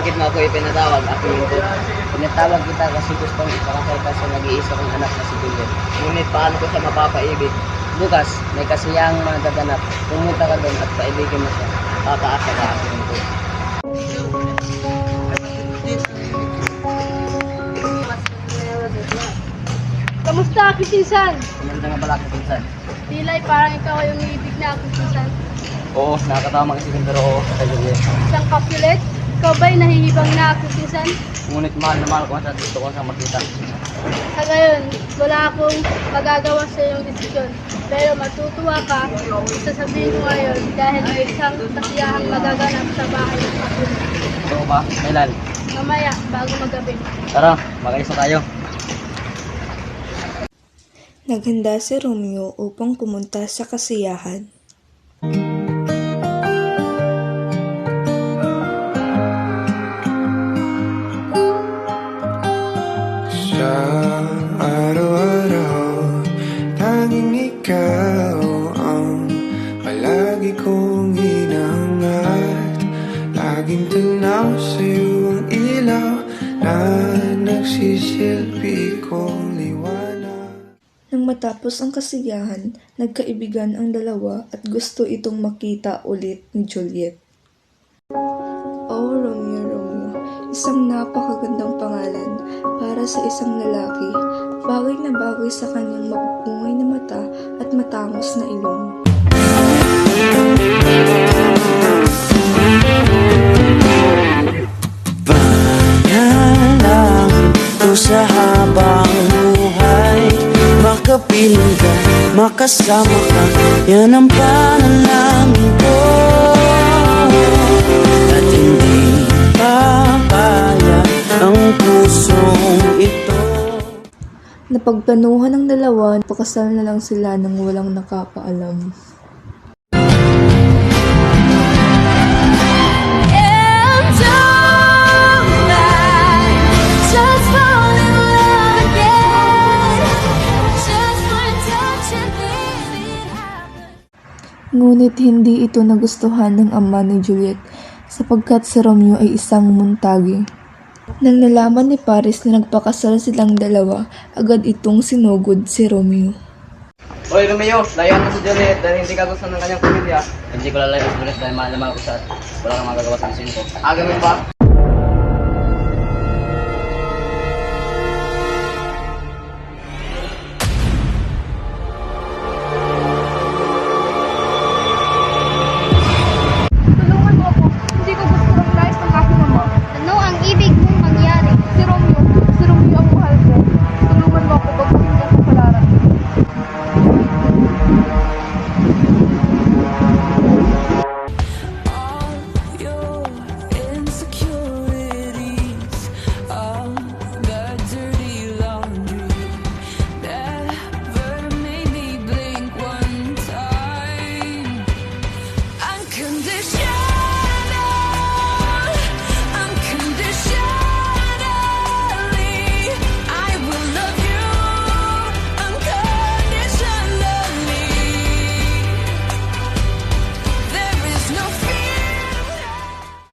Bakit mo ako ipinatawag? Ako yung pinatawag kita kasi gusto kong ipakasal ka sa nag-iisa kong anak na si Juliet. Ngunit paano ko siya mapapaibig? Bukas, may kasiyang magaganap. Pumunta ka doon at paibigin mo siya. Papaasa ka ako nito. Kamusta, aking pinsan? Kumanda nga pala ako, pinsan. Tilay, parang ikaw yung ibig na aking pinsan. Oo, nakakatama isipin pero oo, kay Juliet. Isang Capulet, ikaw ba'y nahihibang na aking pinsan? Ngunit mahal na mahal ko siya at gusto ko siyang makita. Sa ngayon, wala akong magagawa sa iyong desisyon. Pero matutuwa ka, sasabihin ko ngayon dahil may isang kasiyahang magaganap sa bahay ng Capulet. Oo ba? Kailan? Mamaya, bago magabi. Tara, mag-ayos na tayo. Naghanda si Romeo upang pumunta sa kasiyahan. Sa araw-araw, tanging ikaw ang palagi kong hinahangat. Laging tanaw sa'yo ang ilaw na nagsisilbi kong liwanag. Nang matapos ang kasiyahan, nagkaibigan ang dalawa at gusto itong makita ulit ni Juliet. Oh, Romeo, Romeo, isang napakagandang pangalan para sa isang lalaki. Bagay na bagay sa kanyang mapupungay na mata at matangos na ilong. Pangalang ito sa habang buhay, makapiling ka, makasama ka, yan ang panalangin ko. At hindi papaya ang pusong ito. Napagplanuhan ng dalawa, pakasal na lang sila nang walang nakakaalam. Ngunit hindi ito nagustuhan ng ama ni Juliet sapagkat si Romeo ay isang muntagi. Nang nalaman ni Paris na nagpakasal silang dalawa, agad itong sinugod si Romeo. Hoy Romeo, layuan mo si Juliet dahil hindi ka gusto ng kanyang pamilya. Hindi ko lalayo si Juliet dahil mahal naman ako siya at wala kang magagawa sa misin ko. Agamin pa?